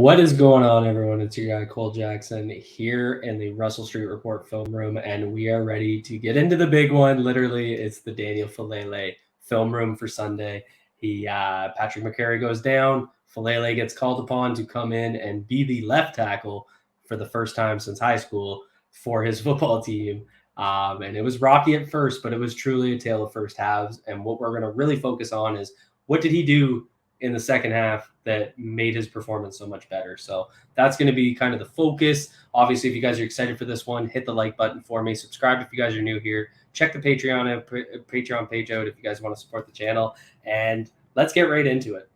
What is going on, everyone? It's your guy Cole Jackson here in the Russell Street Report film room, and we are ready to get into the big one. Literally, it's the Daniel Faalale film room for Sunday. Patrick McCary goes down. Faalale gets called upon to come in and be the left tackle for the first time since high school for his football team. And it was rocky at first, but it was truly a tale of first halves. And what we're going to really focus on is what did he do in the second half that made his performance so much better. So that's going to be kind of the focus. Obviously, if you guys are excited for this one, hit the like button for me. Subscribe if you guys are new here. Check the Patreon page out if you guys want to support the channel. And let's get right into it.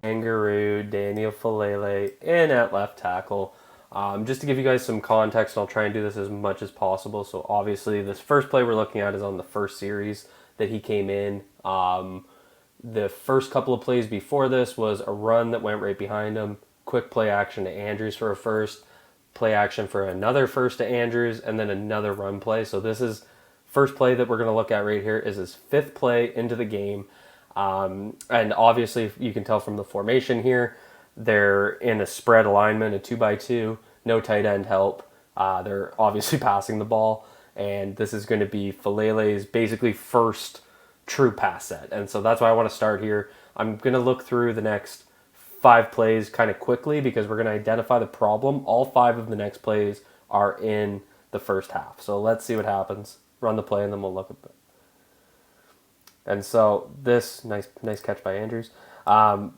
Kangaroo, Daniel Faalale in at left tackle. Just to give you guys some context, I'll try and do this as much as possible. So obviously, this first play we're looking at is on the first series that he came in. The first couple of plays before this was a run that went right behind him, quick play action to Andrews for a first, play action for another first to Andrews, and then another run play. So this is first play that we're going to look at right here is his fifth play into the game. And obviously, you can tell from the formation here, they're in a spread alignment, a 2x2, no tight end help. They're obviously passing the ball, and this is going to be Faalale's basically first true pass set. And so that's why I want to start here. I'm going to look through the next 5 plays kind of quickly because we're going to identify the problem. All 5 of the next plays are in the first half. So let's see what happens. Run the play and then we'll look at it. And so this, nice catch by Andrews.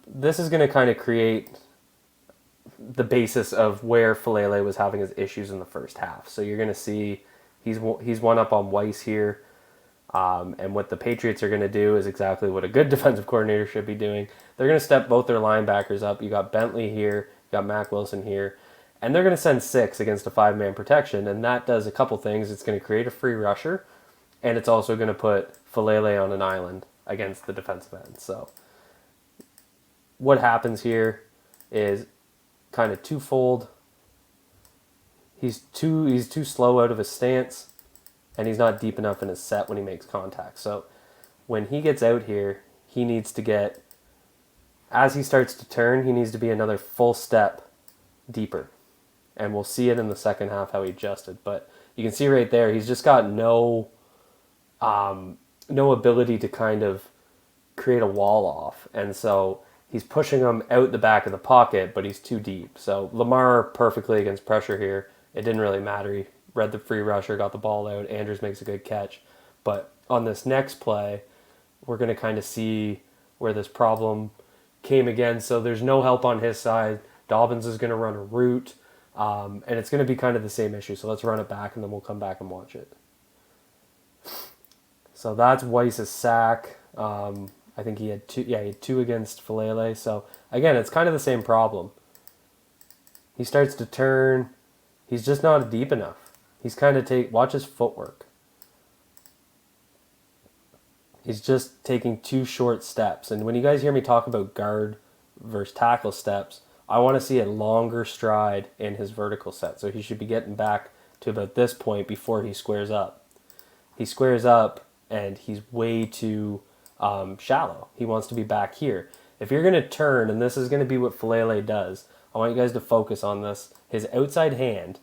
This is going to kind of create the basis of where Faalale was having his issues in the first half. So you're going to see he's one up on Weiss here. And what the Patriots are going to do is exactly what a good defensive coordinator should be doing. They're going to step both their linebackers up. You got Bentley here, you got Mac Wilson here, and they're going to send 6 against a 5-man protection, and that does a couple things. It's going to create a free rusher, and it's also going to put Faalale on an island against the defensive end. So what happens here is kind of twofold. He's too slow out of his stance, and he's not deep enough in his set when he makes contact. So when he gets out here, he needs to get, as he starts to turn, he needs to be another full step deeper. And we'll see it in the second half how he adjusted. But you can see right there, he's just got no ability to kind of create a wall off. And so he's pushing him out the back of the pocket, but he's too deep. So Lamar perfectly against pressure here. It didn't really matter. He read the free rusher, got the ball out. Andrews makes a good catch. But on this next play, we're going to kind of see where this problem came again. So there's no help on his side. Dobbins is going to run a route, and it's going to be kind of the same issue. So let's run it back, and then we'll come back and watch it. So that's Weiss's sack. I think he had 2. Yeah, he had 2 against Faalale. So again, it's kind of the same problem. He starts to turn. He's just not deep enough. He's kind of watch his footwork. He's just taking 2 short steps. And when you guys hear me talk about guard versus tackle steps, I want to see a longer stride in his vertical set. So he should be getting back to about this point before he squares up. He squares up and he's way too shallow. He wants to be back here. If you're going to turn, and this is going to be what Faalale does, I want you guys to focus on this. His outside hand,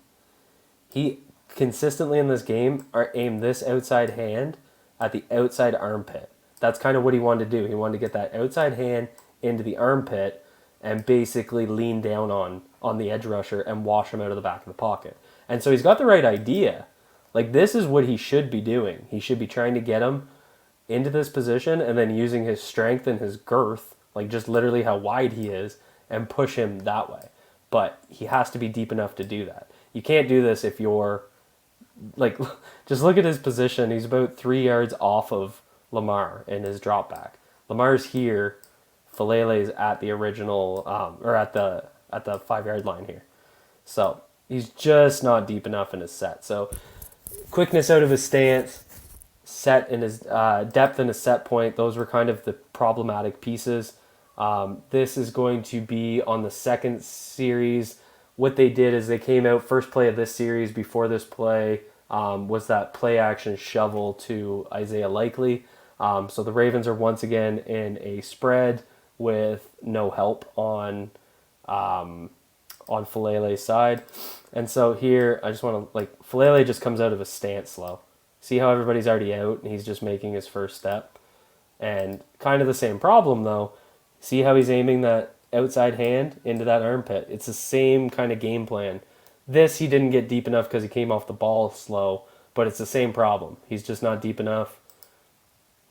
he consistently in this game aim this outside hand at the outside armpit. That's kind of what he wanted to do. He wanted to get that outside hand into the armpit and basically lean down on the edge rusher and wash him out of the back of the pocket. And so he's got the right idea. Like, this is what he should be doing. He should be trying to get him into this position and then using his strength and his girth, like just literally how wide he is, and push him that way. But he has to be deep enough to do that. You can't do this if you're like, just look at his position. He's about 3 yards off of Lamar in his drop back. Lamar's here. Faalale's at the original, or at the 5-yard line here. So he's just not deep enough in his set. So quickness out of his stance, set in his depth in his set point. Those were kind of the problematic pieces. This is going to be on the second series. What they did is they came out, first play of this series before this play was that play action shovel to Isaiah Likely. So the Ravens are once again in a spread with no help on on Faalale's side. And so here, I just want to, like, Faalale just comes out of a stance slow. See how everybody's already out and he's just making his first step? And kind of the same problem, though. See how he's aiming that outside hand into that armpit? It's the same kind of game plan. This, he didn't get deep enough because he came off the ball slow, but it's the same problem. He's just not deep enough.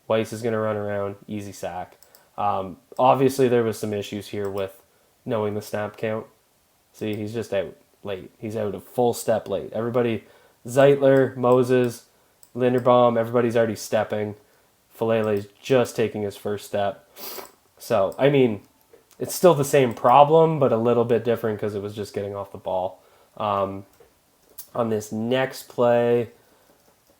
Weiss is going to run around, easy sack. Obviously, there was some issues here with knowing the snap count. See, he's just out late. He's out a full step late. Everybody, Zeitler, Moses, Linderbaum, everybody's already stepping. Faalale's just taking his first step. So, I mean, it's still the same problem, but a little bit different because it was just getting off the ball. On this next play,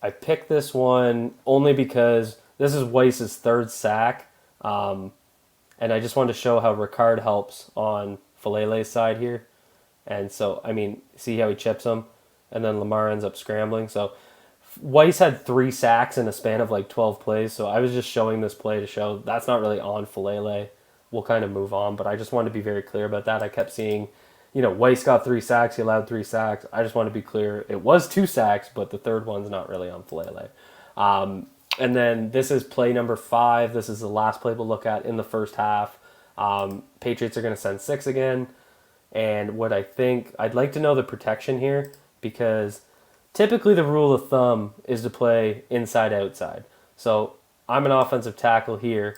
I picked this one only because this is Weiss's third sack. And I just wanted to show how Ricard helps on Faalale's side here. And so, I mean, see how he chips him? And then Lamar ends up scrambling. So Weiss had 3 sacks in a span of like 12 plays. So I was just showing this play to show that's not really on Faalale. We'll kind of move on. But I just wanted to be very clear about that. I kept seeing, Weiss got 3 sacks. He allowed 3 sacks. I just want to be clear. It was 2 sacks, but the third one's not really on Faalale. And then this is play number 5. This is the last play we'll look at in the first half. Patriots are going to send 6 again. And what I'd like to know the protection here, because typically the rule of thumb is to play inside-outside. So I'm an offensive tackle here,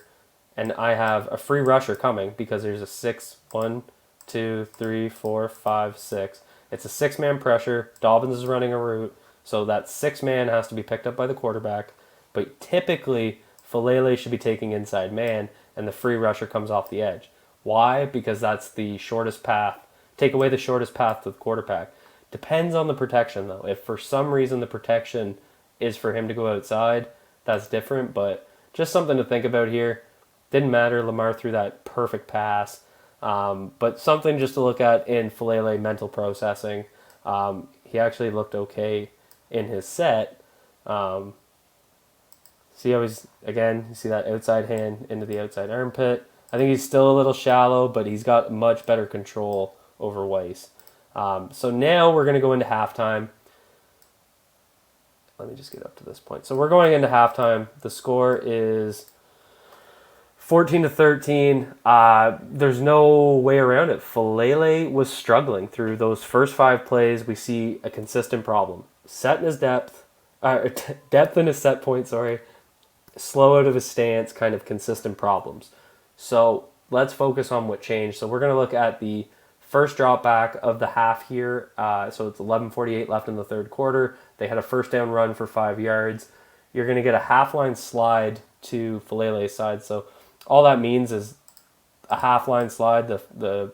and I have a free rusher coming because there's a 6, 1, 2, 3, 4, 5, 6. It's a 6-man pressure. Dobbins is running a route, so that 6-man has to be picked up by the quarterback. But typically, Faalale should be taking inside man, and the free rusher comes off the edge. Why? Because that's the shortest path. Take away the shortest path to the quarterback. Depends on the protection, though. If for some reason the protection is for him to go outside, that's different. But just something to think about here. Didn't matter. Lamar threw that perfect pass. But something just to look at in Faalale mental processing. He actually looked okay in his set. See how he's, again, you see that outside hand into the outside armpit. I think he's still a little shallow, but he's got much better control over Weiss. So now we're going to go into halftime. Let me just get up to this point. So we're going into halftime. The score is 14-13. There's no way around it. Faalale was struggling through those first 5 plays. We see a consistent problem. Set in his depth in his set point, slow out of his stance, kind of consistent problems. So let's focus on what changed. So we're going to look at the first drop back of the half here. So it's 11:48 left in the third quarter. They had a first down run for 5 yards. You're going to get a half line slide to Faalale's side. So all that means is a half line slide, the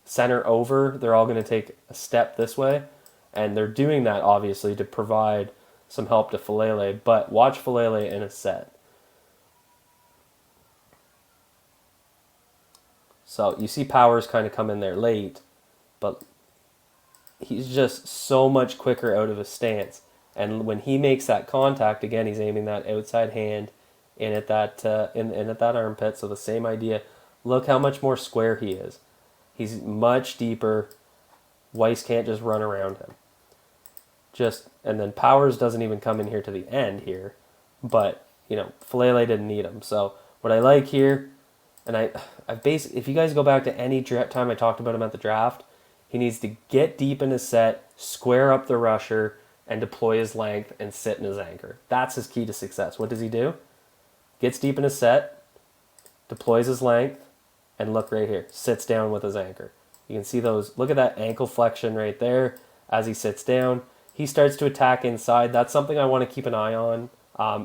center over. They're all going to take a step this way. And they're doing that, obviously, to provide some help to Faalale. But watch Faalale in a set. So you see Powers kind of come in there late, but he's just so much quicker out of his stance. And when he makes that contact, again, he's aiming that outside hand in at that armpit. So the same idea. Look how much more square he is. He's much deeper. Weiss can't just run around him. And then Powers doesn't even come in here to the end here, but Faalale didn't need him. So what I like here. And if you guys go back to any time I talked about him at the draft, he needs to get deep in his set, square up the rusher, and deploy his length and sit in his anchor. That's his key to success. What does he do? Gets deep in his set, deploys his length, and look right here, sits down with his anchor. You can see those. Look at that ankle flexion right there as he sits down. He starts to attack inside. That's something I want to keep an eye on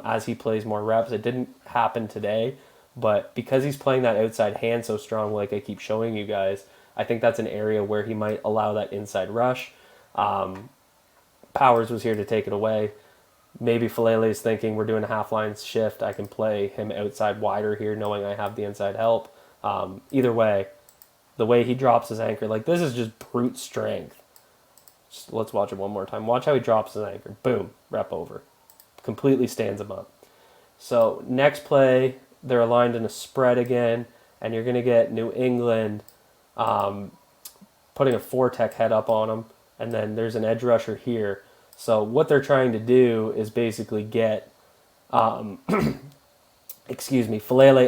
as he plays more reps. It didn't happen today. But because he's playing that outside hand so strong, like I keep showing you guys, I think that's an area where he might allow that inside rush. Powers was here to take it away. Maybe Faalale's thinking we're doing a half-line shift. I can play him outside wider here, knowing I have the inside help. Either way, the way he drops his anchor, like this is just brute strength. Let's watch it one more time. Watch how he drops his anchor. Boom, rep over. Completely stands him up. So next play, they're aligned in a spread again, and you're going to get New England putting a 4-tech head up on him, and then there's an edge rusher here. So what they're trying to do is basically get, Faalale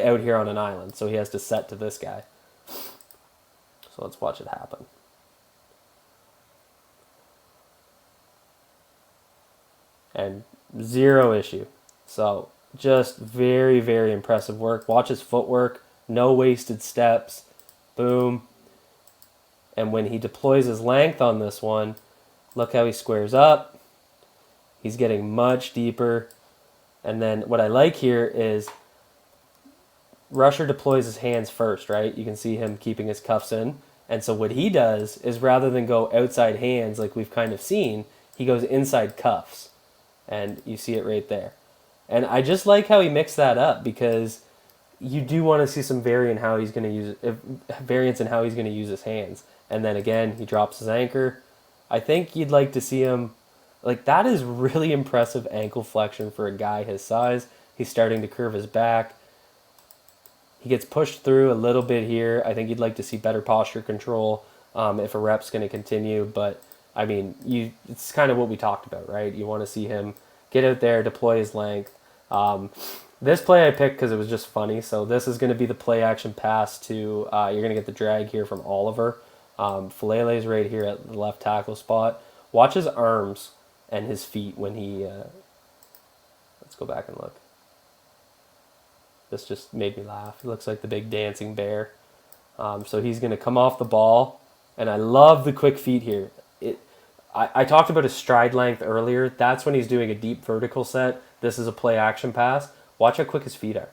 out here on an island. So he has to set to this guy. So let's watch it happen. And zero issue. So just very, very impressive work. Watch his footwork. No wasted steps. Boom. And when he deploys his length on this one, look how he squares up. He's getting much deeper. And then what I like here is rusher deploys his hands first, right? You can see him keeping his cuffs in. And so what he does is rather than go outside hands like we've kind of seen, he goes inside cuffs. And you see it right there. And I just like how he mixed that up because you do want to see some variance in how he's going to use his hands. And then again, he drops his anchor. I think you'd like to see him, like that is really impressive ankle flexion for a guy his size. He's starting to curve his back. He gets pushed through a little bit here. I think you'd like to see better posture control if a rep's going to continue. But I mean, it's kind of what we talked about, right? You want to see him get out there, deploy his length. This play I picked because it was just funny. So this is going to be the play action pass to, you're going to get the drag here from Oliver. Faalale's right here at the left tackle spot. Watch his arms and his feet when he, let's go back and look. This just made me laugh. He looks like the big dancing bear. So he's going to come off the ball. And I love the quick feet here. I talked about his stride length earlier. That's when he's doing a deep vertical set. This is a play action pass. Watch how quick his feet are.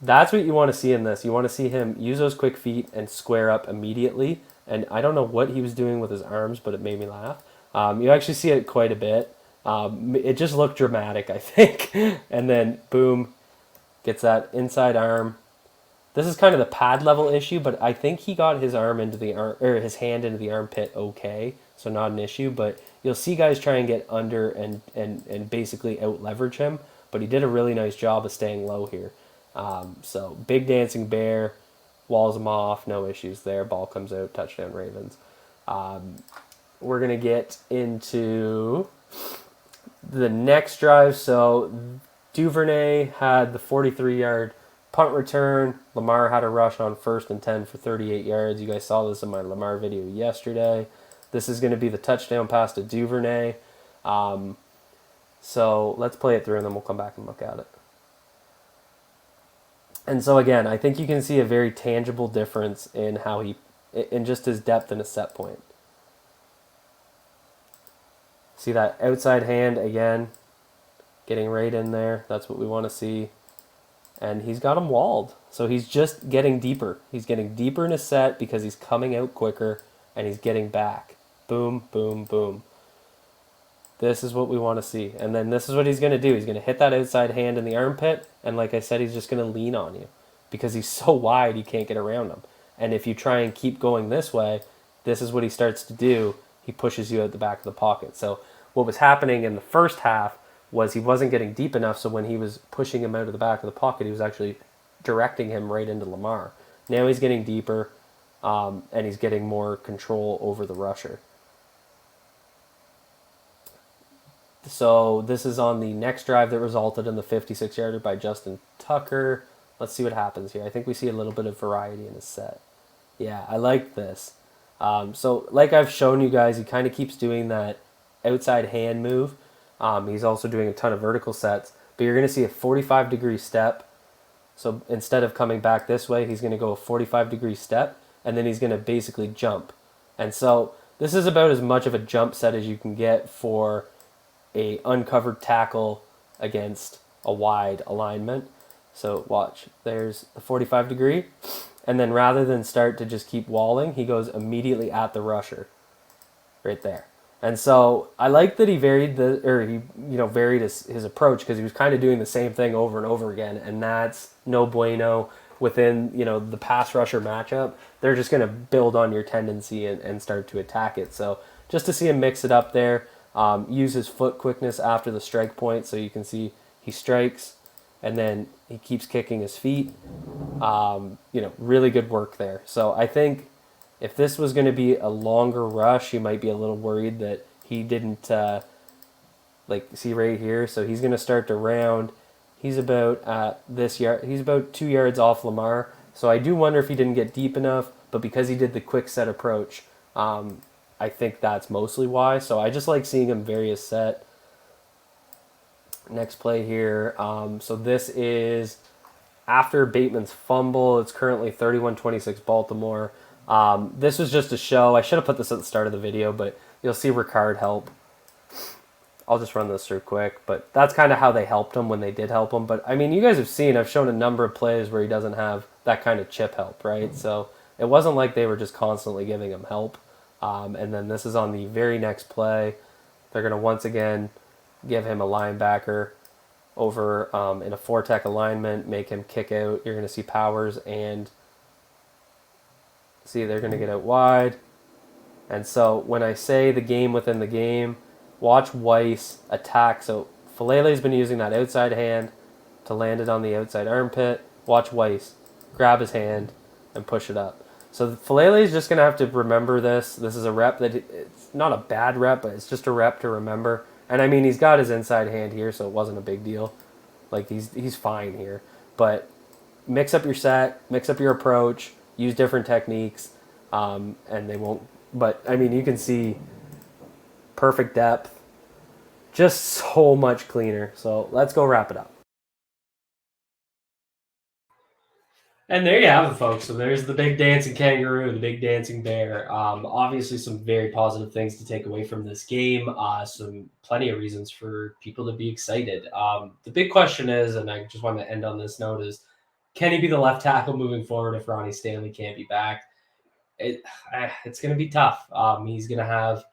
That's what you want to see in this. You want to see him use those quick feet and square up immediately. And I don't know what he was doing with his arms, but it made me laugh. You actually see it quite a bit. It just looked dramatic, I think. And then, boom, gets that inside arm. This is kind of the pad level issue, but I think he got his arm into the arm, or his hand into the armpit okay, so not an issue. But you'll see guys try and get under and basically out leverage him, but he did a really nice job of staying low here. So big dancing bear, walls him off, no issues there. Ball comes out, touchdown Ravens. We're gonna get into the next drive. So Duvernay had the 43-yard punt return. Lamar had a rush on 1st and 10 for 38 yards. You guys saw this in my Lamar video yesterday. This is going to be the touchdown pass to Duvernay. So let's play it through and then we'll come back and look at it. And so again, I think you can see a very tangible difference in in just his depth and his set point. See that outside hand again, getting right in there. That's what we want to see. And he's got him walled. So he's just getting deeper. He's getting deeper in his set because he's coming out quicker and he's getting back. Boom, boom, boom. This is what we want to see. And then this is what he's going to do. He's going to hit that outside hand in the armpit. And like I said, he's just going to lean on you because he's so wide you can't get around him. And if you try and keep going this way, this is what he starts to do. He pushes you out the back of the pocket. So what was happening in the first half was he wasn't getting deep enough, so when he was pushing him out of the back of the pocket, he was actually directing him right into Lamar. Now he's getting deeper, and he's getting more control over the rusher. So this is on the next drive that resulted in the 56-yarder by Justin Tucker. Let's see what happens here. I think we see a little bit of variety in his set. Yeah, I like this. So like I've shown you guys, he kind of keeps doing that outside hand move. He's also doing a ton of vertical sets, but you're going to see a 45-degree step. So instead of coming back this way, he's going to go a 45-degree step, and then he's going to basically jump. And so this is about as much of a jump set as you can get for a uncovered tackle against a wide alignment. So watch, there's the 45-degree, and then rather than start to just keep walling, he goes immediately at the rusher, right there. And so I like that he varied his approach because he was kind of doing the same thing over and over again, and that's no bueno within the pass rusher matchup. They're just going to build on your tendency and start to attack it. So just to see him mix it up there, use his foot quickness after the strike point, so you can see he strikes and then he keeps kicking his feet. Really good work there. So I think If this was going to be a longer rush, you might be a little worried that he didn't like see right here. So he's going to start to round. He's about this yard. He's about 2 yards off Lamar. So I do wonder if he didn't get deep enough. But because he did the quick set approach, I think that's mostly why. So I just like seeing him various set. Next play here. So this is after Bateman's fumble. It's currently 31-26 Baltimore. This was just a show. I should have put this at the start of the video, but you'll see Ricard help. I'll just run this through quick, but that's kind of how they helped him when they did help him. But I mean, you guys have seen, I've shown a number of plays where he doesn't have that kind of chip help, right? So it wasn't like they were just constantly giving him help. And then this is on the very next play. They're going to once again give him a linebacker over in a four-tech alignment, make him kick out. You're going to see Powers and see they're going to get out wide. And so when I say the game within the game, watch Weiss attack. So Faalale's been using that outside hand to land it on the outside armpit. Watch Weiss grab his hand and push it up. So Faalale's just going to have to remember this. This is a rep that it's not a bad rep, but it's just a rep to remember. And I mean, he's got his inside hand here, so it wasn't a big deal. Like he's fine here. But mix up your set, mix up your approach, use different techniques, and they won't. But I mean, you can see perfect depth, just so much cleaner. So let's go wrap it up. And there you have it, folks. So there's the big dancing kangaroo, the big dancing bear. Obviously, some very positive things to take away from this game. Some plenty of reasons for people to be excited. The big question is, and I just want to end on this note, is can he be the left tackle moving forward if Ronnie Stanley can't be back? It's going to be tough. He's going to have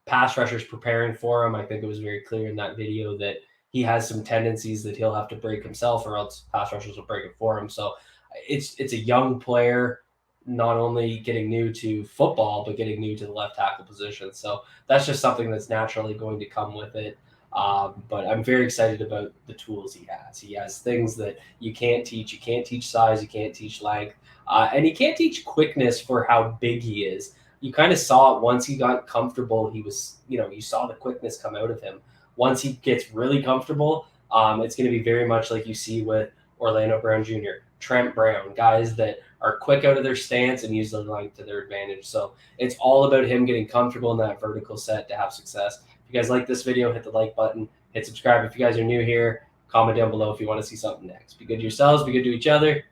pass rushers preparing for him. I think it was very clear in that video that he has some tendencies that he'll have to break himself, or else pass rushers will break it for him. So it's a young player, not only getting new to football, but getting new to the left tackle position. So that's just something that's naturally going to come with it. But I'm very excited about the tools he has. He has things that you can't teach. You can't teach size. You can't teach length. And he can't teach quickness for how big he is. You kind of saw it once he got comfortable. He was, you saw the quickness come out of him. Once he gets really comfortable, it's going to be very much like you see with Orlando Brown Jr., Trent Brown, guys that are quick out of their stance and use their length to their advantage. So it's all about him getting comfortable in that vertical set to have success. If you guys like this video, hit the like button, hit subscribe. If you guys are new here, comment down below if you want to see something next. Be good to yourselves, be good to each other.